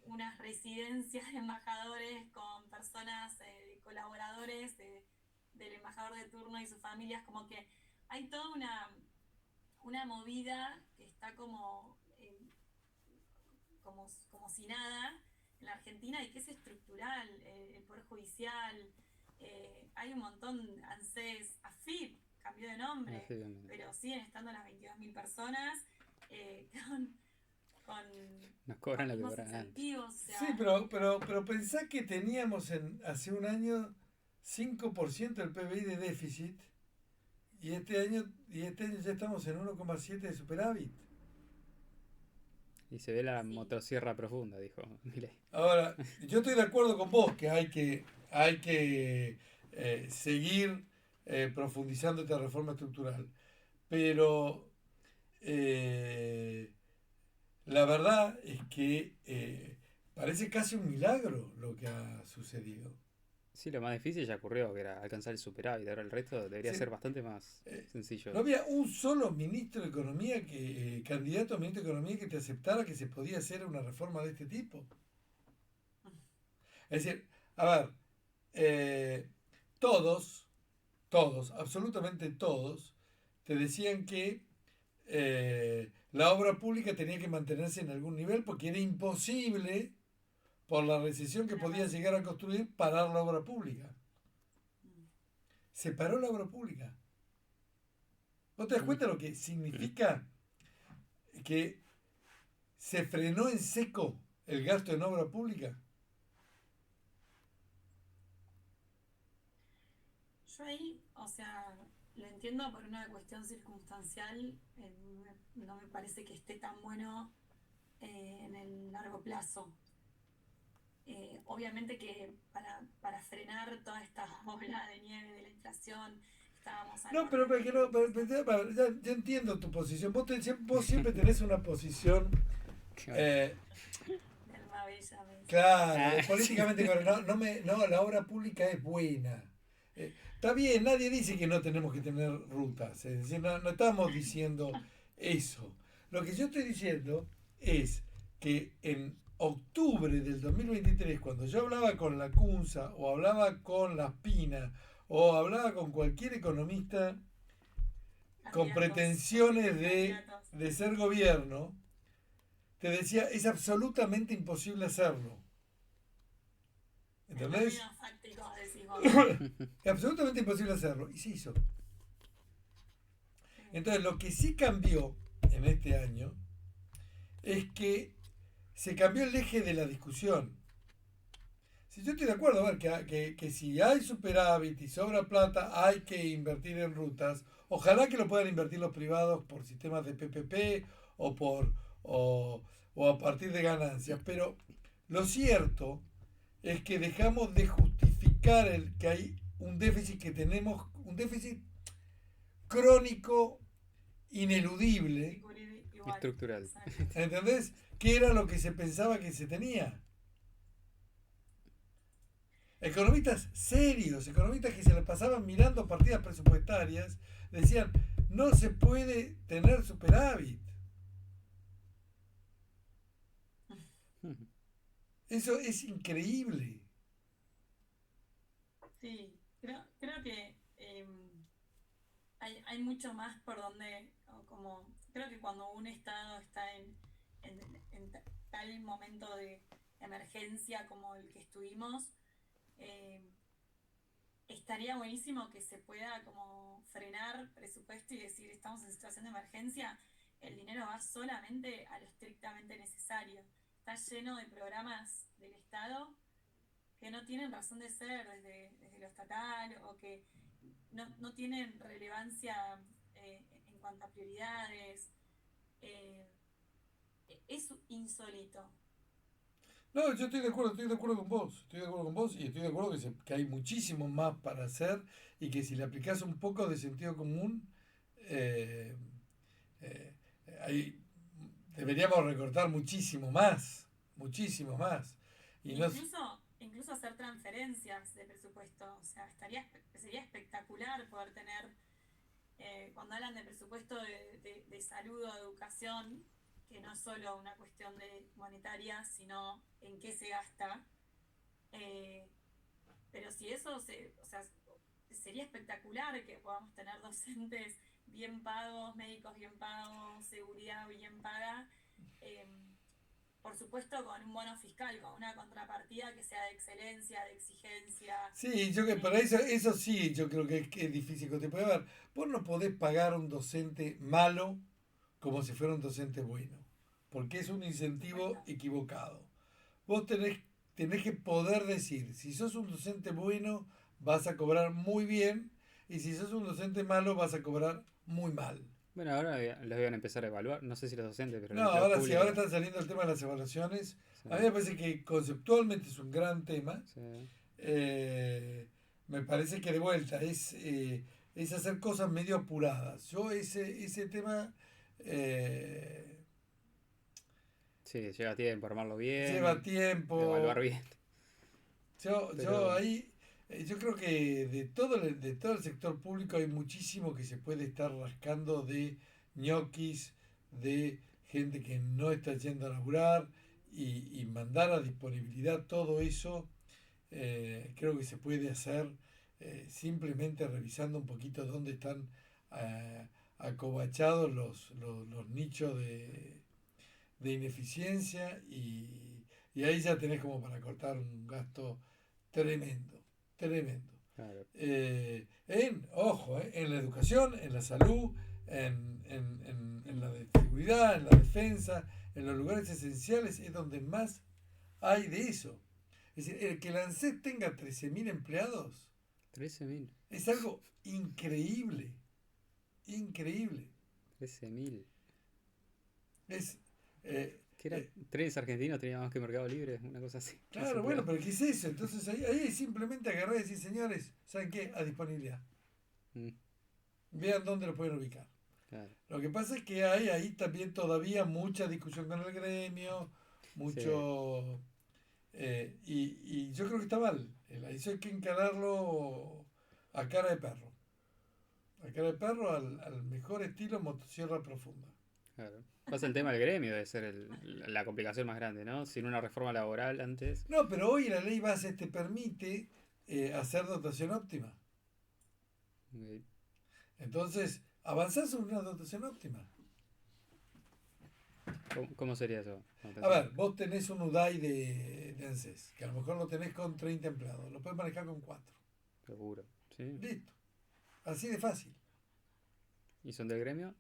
unas residencias de embajadores con personas, colaboradores del embajador de turno y sus familias, como que hay toda una movida que está como si nada en la Argentina y que es estructural, el Poder Judicial, hay un montón, ANSES, AFIP cambió de nombre, pero siguen estando las 22.000 personas con Nos cobran lo que mismos cobran antes. incentivos. O sea, Sí, pero pensá que teníamos hace un año 5% del PBI de déficit y este año ya estamos en 1,7 de superávit. Y se ve la sí, motosierra profunda, dijo Milei. Ahora, yo estoy de acuerdo con vos que hay que seguir profundizando esta reforma estructural, pero eh, la verdad es que parece casi un milagro lo que ha sucedido. Sí, lo más difícil ya ocurrió, que era alcanzar el superávit. Ahora el resto debería Sí, ser bastante más eh, sencillo. no había un solo ministro de Economía candidato a ministro de Economía que te aceptara que se podía hacer una reforma de este tipo. Es decir, a ver, eh, todos, absolutamente todos, te decían que la obra pública tenía que mantenerse en algún nivel porque era imposible, por la recesión que podía llegar a construir, parar la obra pública. Se paró la obra pública. ¿Vos te das cuenta lo que significa que se frenó en seco el gasto en obra pública? yo ahí, o sea, lo entiendo por una cuestión circunstancial, no me parece que esté tan bueno en el largo plazo. Obviamente que para frenar toda esta ola de nieve de la inflación, estábamos al No, borde que no, ya entiendo tu posición. Vos siempre tenés una posición, eh, del Mabella. claro, Sí. políticamente correcta. No, la obra pública es buena. Está bien, nadie dice que no tenemos que tener rutas. Es decir, no estamos diciendo eso. Lo que yo estoy diciendo es que en octubre del 2023, cuando yo hablaba con la CUNSA o hablaba con la Spina o hablaba con cualquier economista con pretensiones de ser gobierno, te decía, es absolutamente imposible hacerlo. ¿Entendés? Es absolutamente imposible hacerlo. Y se hizo. Entonces, lo que sí cambió en este año es que se cambió el eje de la discusión. Si yo estoy de acuerdo, a ver, que si hay superávit y sobra plata, hay que invertir en rutas. Ojalá que lo puedan invertir los privados por sistemas de PPP o o a partir de ganancias. Pero lo cierto es que dejamos de justificar que hay un déficit que tenemos, un déficit crónico, ineludible, Estructural. ¿entendés? Que era lo que se pensaba que se tenía. Economistas serios, economistas que se les pasaban mirando partidas presupuestarias, decían, no se puede tener superávit. Eso es increíble. Sí, creo que hay mucho más por donde, como, creo que cuando un Estado está en tal momento de emergencia como el que estuvimos, estaría buenísimo que se pueda como frenar presupuesto y decir, estamos en situación de emergencia, el dinero va solamente a lo estrictamente necesario. Está lleno de programas del Estado que no tienen razón de ser desde lo estatal o que no tienen relevancia en cuanto a prioridades. Eh, es insólito. No, yo estoy de acuerdo con vos, estoy de acuerdo con vos y estoy de acuerdo que hay muchísimo más para hacer y que si le aplicás un poco de sentido común, eh, eh, ahí deberíamos recortar muchísimo más. Y no, Incluso hacer transferencias de presupuesto. O sea, sería espectacular poder tener Cuando hablan de presupuesto de salud o de educación, que no es solo una cuestión monetaria, sino en qué se gasta. eh, pero si eso o sea, sería espectacular que podamos tener docentes bien pagos, médicos bien pagos, seguridad bien paga. eh, por supuesto con un bono fiscal, con una contrapartida que sea de excelencia, de exigencia. Sí, yo que para eso sí, yo creo que es difícil que te pueda ver. Vos no podés pagar a un docente malo como si fuera un docente bueno, porque es un Por incentivo supuesto. equivocado. Vos tenés que poder decir, si sos un docente bueno, vas a cobrar muy bien, y si sos un docente malo, vas a cobrar muy mal. Bueno, ahora los van a empezar a evaluar, no sé si los docentes, pero el No, empleo ahora sí, ahora público. están saliendo el tema de las evaluaciones. Sí, A mí me parece que conceptualmente es un gran tema. sí, Eh, Me parece que de vuelta es hacer cosas medio apuradas. Yo ese tema eh, sí, lleva tiempo armarlo lleva bien, evaluar tiempo. bien, Yo pero ahí, yo creo que de todo el sector público hay muchísimo que se puede estar rascando de ñoquis, de gente que no está yendo a laburar y mandar a disponibilidad todo eso. Creo que se puede hacer simplemente revisando un poquito dónde están acobachados los nichos de ineficiencia y ahí ya tenés como para cortar un gasto tremendo, tremendo. claro. Ojo, en la educación, en la salud, en la seguridad, en la defensa, en los lugares esenciales es donde más hay de eso. Es decir, el que la ANSES tenga 13.000 empleados 13.000, es algo increíble, increíble. 13.000. Es, eh, ¿Qué era? eh, Trenes argentinos tenía más que Mercado Libre, una cosa así. Más claro, bueno, empleados. pero ¿qué es eso? Entonces ahí es simplemente agarrar y decir, señores, ¿saben qué? A disponibilidad. Mm, Vean dónde lo pueden ubicar. claro. Lo que pasa es que hay ahí también todavía mucha discusión con el gremio, Sí, mucho... y yo creo que está mal. Eso hay que encararlo a cara de perro. A cara de perro al mejor estilo motosierra profunda. claro. Pasa el tema del gremio, debe ser la complicación más grande, ¿no? Sin una reforma laboral antes. No, pero hoy la ley base te permite hacer dotación óptima. Ok. Entonces, avanzás en una dotación óptima. ¿Cómo sería eso? No te A ver, entiendo. vos tenés un UDAI de ANSES, que a lo mejor lo tenés con 30 empleados, lo puedes manejar con 4. Seguro. ¿Sí? Listo. Así de fácil. ¿Y son del gremio?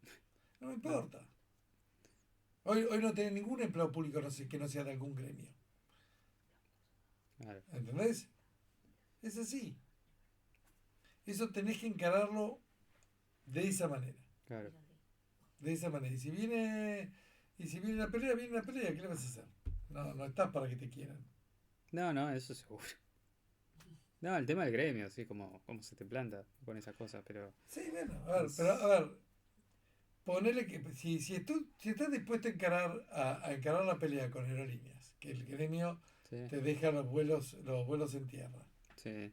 No me No. importa. Hoy no tenés ningún empleado público que no sea de algún gremio. Claro, ¿Entendés? Es así. Eso tenés que encararlo de esa manera. claro. De esa manera. Y si viene la pelea, viene la pelea. ¿Qué le vas a hacer? No, no estás para que te quieran. No, no, eso seguro. No, el tema del gremio, así como se te planta con esas cosas, pero Sí, bueno, a ver, pero es... a ver, ponele que si estás dispuesto a encarar la pelea con aerolíneas, que el gremio Sí, te deja los vuelos en tierra. sí,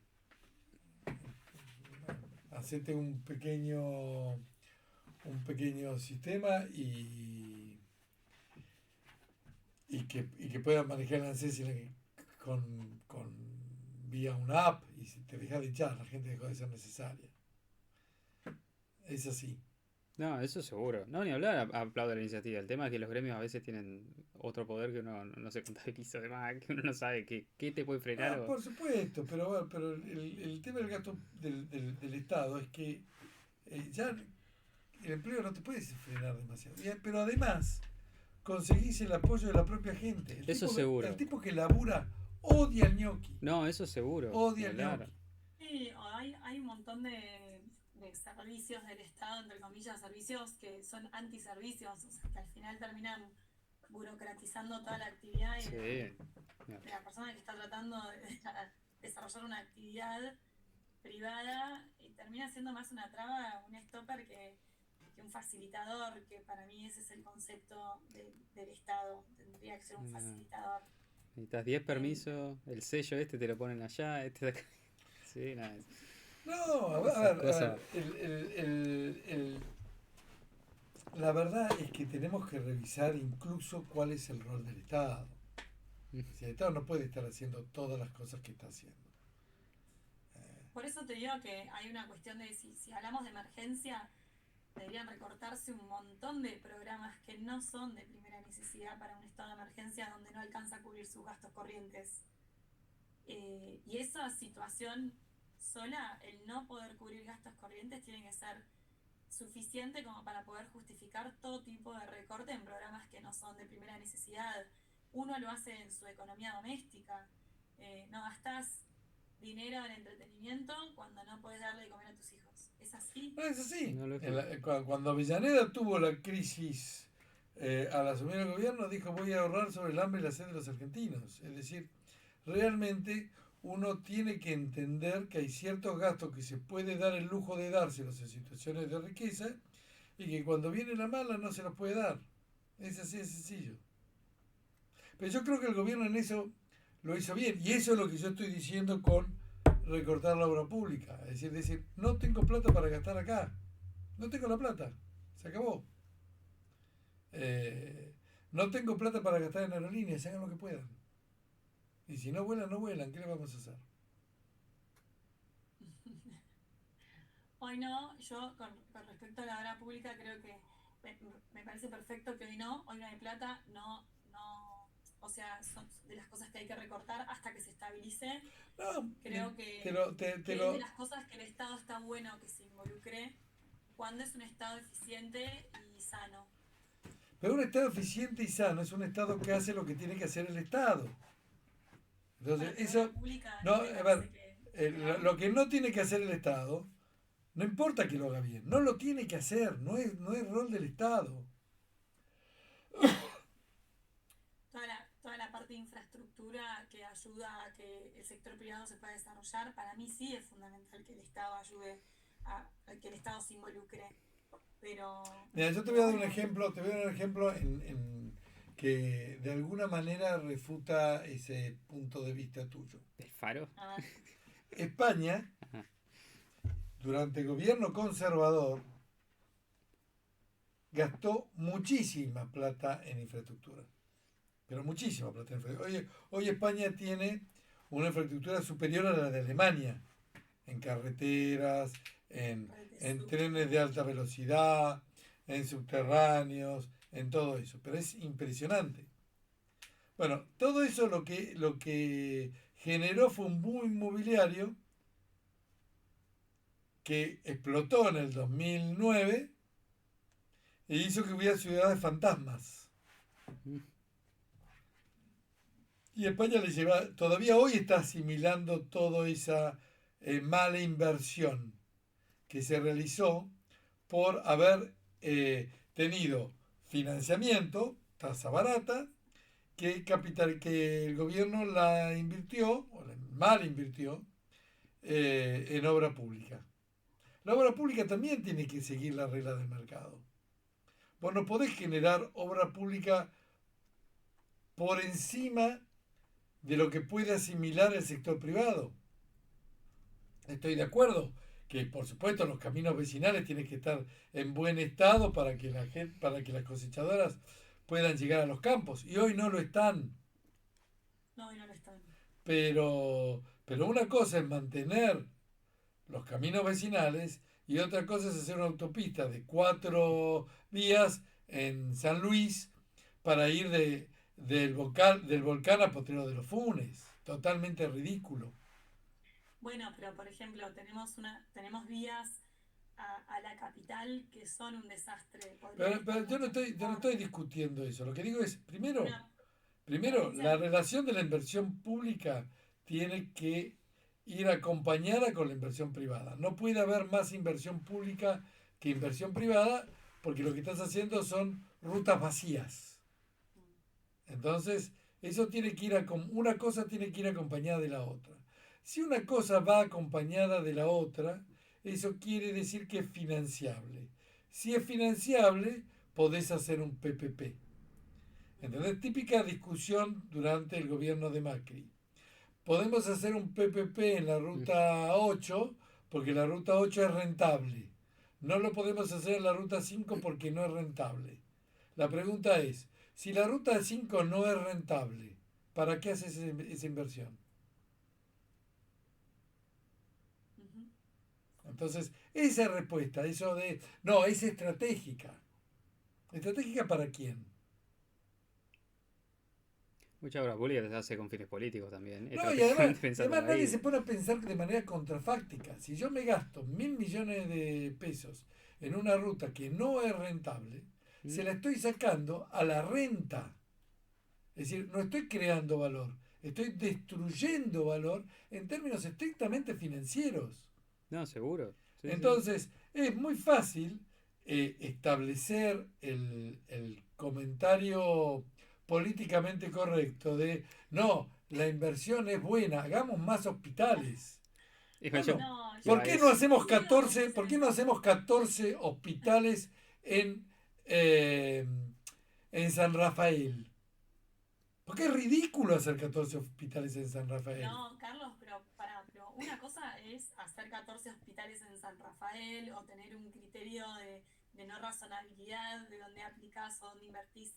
Hacete un pequeño sistema y que puedas manejar el ANSES con vía una app y si te deja de hinchar, la gente dejó de ser necesaria. Es así. no, eso seguro. No, ni hablar, aplaudo la iniciativa. El tema es que los gremios a veces tienen otro poder que uno no se contabiliza, además, que uno no sabe qué te puede frenar o... Por supuesto, pero el tema del gasto del Estado es que ya el empleo no te puedes frenar demasiado. Pero además, conseguís el apoyo de la propia gente. El Eso tipo que, el seguro. tipo que labura odia al ñoqui. No, eso seguro, ni Odia al hablar. ñoqui. Sí, o hay un montón de servicios del Estado, entre comillas, servicios que son antiservicios, o sea, que al final terminan burocratizando toda la actividad Sí, de la persona que está tratando de desarrollar una actividad privada y termina siendo más una traba, un stopper que un facilitador, que para mí ese es el concepto del Estado, tendría que ser un no. facilitador. Necesitas 10 Eh, permisos, el sello este te lo ponen allá, este de acá. Sí, nada. No, a ver, Esas cosas. la verdad es que tenemos que revisar incluso cuál es el rol del Estado. Si el Estado no puede estar haciendo todas las cosas que está haciendo. Por eso te digo que hay una cuestión de si hablamos de emergencia, deberían recortarse un montón de programas que no son de primera necesidad para un estado de emergencia donde no alcanza a cubrir sus gastos corrientes. Y esa situación sola, el no poder cubrir gastos corrientes, tiene que ser suficiente como para poder justificar todo tipo de recorte en programas que no son de primera necesidad. Uno lo hace en su economía doméstica. No gastás dinero en entretenimiento cuando no podés darle de comer a tus hijos. ¿Es así? No es así. No lo Cuando Avellaneda tuvo la crisis al asumir el gobierno, dijo voy a ahorrar sobre el hambre y la sed de los argentinos. Es decir, realmente uno tiene que entender que hay ciertos gastos que se puede dar el lujo de dárselos en situaciones de riqueza y que cuando viene la mala no se los puede dar. Es así de sencillo. Pero yo creo que el gobierno en eso lo hizo bien. Y eso es lo que yo estoy diciendo con recortar la obra pública. Es decir, no tengo plata para gastar acá. No tengo la plata. Se acabó. No tengo plata para gastar en aerolíneas. Hagan lo que puedan. Y si no vuelan, no vuelan. ¿Qué le vamos a hacer? Hoy no, yo con respecto a la obra pública creo que me parece perfecto que hoy no hay plata, o sea, son de las cosas que hay que recortar hasta que se estabilice. No, Creo que, te lo, te, te que es de lo, las cosas que el Estado está bueno que se involucre cuando es un Estado eficiente y sano. pero un Estado eficiente y sano es un Estado que hace lo que tiene que hacer el Estado. Bueno, Entonces, pero eso, obra pública no, no me a parece ver, que lo que no tiene que hacer el Estado, no importa que lo haga bien, no lo tiene que hacer, no es rol del Estado. toda la parte de infraestructura que ayuda a que el sector privado se pueda desarrollar, para mí sí es fundamental que el Estado ayude a que el Estado se involucre. Pero, Mira, yo te voy pero a dar un bueno, ejemplo, te voy a dar un ejemplo que de alguna manera refuta ese punto de vista tuyo. ¿El faro? a ver, España, Ajá. durante el gobierno conservador, gastó muchísima plata en infraestructura. Pero muchísima plata en infraestructura. Hoy España tiene una infraestructura superior a la de Alemania, en carreteras, en trenes de alta velocidad, en subterráneos, en todo eso. Pero es impresionante. Bueno, todo eso lo que generó fue un boom inmobiliario que explotó en el 2009 e hizo que hubiera ciudades fantasmas. Y España todavía hoy está asimilando toda esa mala inversión que se realizó por haber tenido financiamiento, tasa barata, que el gobierno la invirtió, o la mal invirtió, en obra pública. La obra pública también tiene que seguir las reglas del mercado. Vos no podés generar obra pública por encima de lo que puede asimilar el sector privado. Estoy de acuerdo que por supuesto los caminos vecinales tienen que estar en buen estado para que para que las cosechadoras puedan llegar a los campos y hoy no lo están. no, y no lo están. Pero una cosa es mantener los caminos vecinales y otra cosa es hacer una autopista de 4 vías en San Luis para ir del volcán a Potrero de los Funes. Totalmente ridículo. Bueno, pero por ejemplo, tenemos vías a la capital que son un desastre. Podrían Pero estar yo no mucho estoy mejor. discutiendo eso. Lo que digo es, Una primero, la provincia, relación de la inversión pública tiene que ir acompañada con la inversión privada. No puede haber más inversión pública que inversión privada porque lo que estás haciendo son rutas vacías. Entonces, eso tiene que una cosa tiene que ir acompañada de la otra. Si una cosa va acompañada de la otra, eso quiere decir que es financiable. Si es financiable, podés hacer un PPP. Entonces, típica discusión durante el gobierno de Macri. Podemos hacer un PPP en la ruta 8 porque la ruta 8 es rentable. No lo podemos hacer en la ruta 5 porque no es rentable. La pregunta es, si la ruta 5 no es rentable, ¿para qué haces esa inversión? Entonces, esa respuesta, eso de... No, es estratégica. ¿Estratégica para quién? Mucha obra pública se hace con fines políticos también. No, y además nadie se pone a pensar de manera contrafáctica. Si yo me gasto 1.000 millones de pesos en una ruta que no es rentable, se la estoy sacando a la renta. Es decir, no estoy creando valor, estoy destruyendo valor en términos estrictamente financieros. No, seguro. Sí, entonces, es muy fácil establecer el comentario políticamente correcto de no, la inversión es buena, hagamos más hospitales. Bueno, ¿por qué no hacemos 14 hospitales en San Rafael? Porque es ridículo hacer 14 hospitales en San Rafael. No, Carlos, pero una cosa es hacer 14 hospitales en San Rafael o tener un criterio de no razonabilidad de dónde aplicás o dónde invertís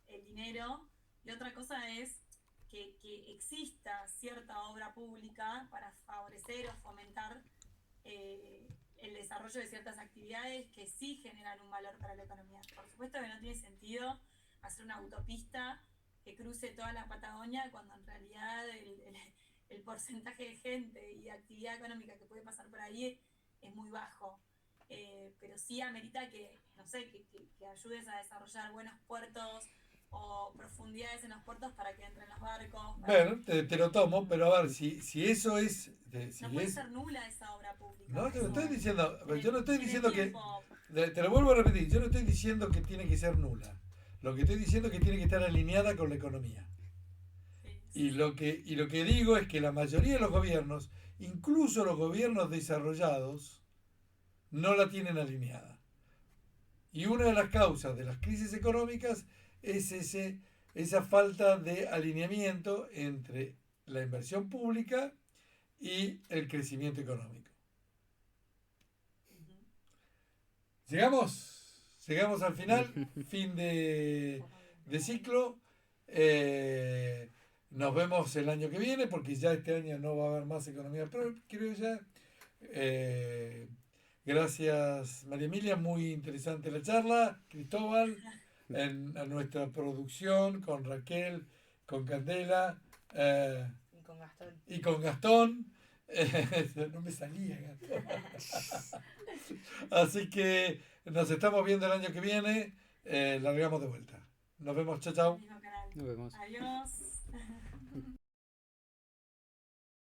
el dinero. Y otra cosa es que exista cierta obra pública para favorecer o fomentar el desarrollo de ciertas actividades que sí generan un valor para la economía. Por supuesto que no tiene sentido hacer una autopista que cruce toda la Patagonia cuando en realidad el porcentaje de gente y de actividad económica que puede pasar por ahí es muy bajo. Pero sí amerita que, no sé, que ayudes a desarrollar buenos puertos o profundidades en los puertos para que entren los barcos. Bueno, te lo tomo, pero a ver, si eso es... no puede ser nula esa obra pública. No, te lo estoy diciendo, yo no estoy diciendo que... Te lo vuelvo a repetir, yo no estoy diciendo que tiene que ser nula. Lo que estoy diciendo es que tiene que estar alineada con la economía. Y lo que digo es que la mayoría de los gobiernos, incluso los gobiernos desarrollados, no la tienen alineada. Y una de las causas de las crisis económicas es esa falta de alineamiento entre la inversión pública y el crecimiento económico. Llegamos al final, fin de ciclo. Nos vemos el año que viene, porque ya este año no va a haber más economía, pero creo ya. Gracias, María Emilia, muy interesante la charla. Cristóbal, a nuestra producción, con Raquel, con Candela y con Gastón. No me salía Gastón. Así que nos estamos viendo el año que viene. Largamos de vuelta. Nos vemos, chao, chao. Nos vemos. Adiós.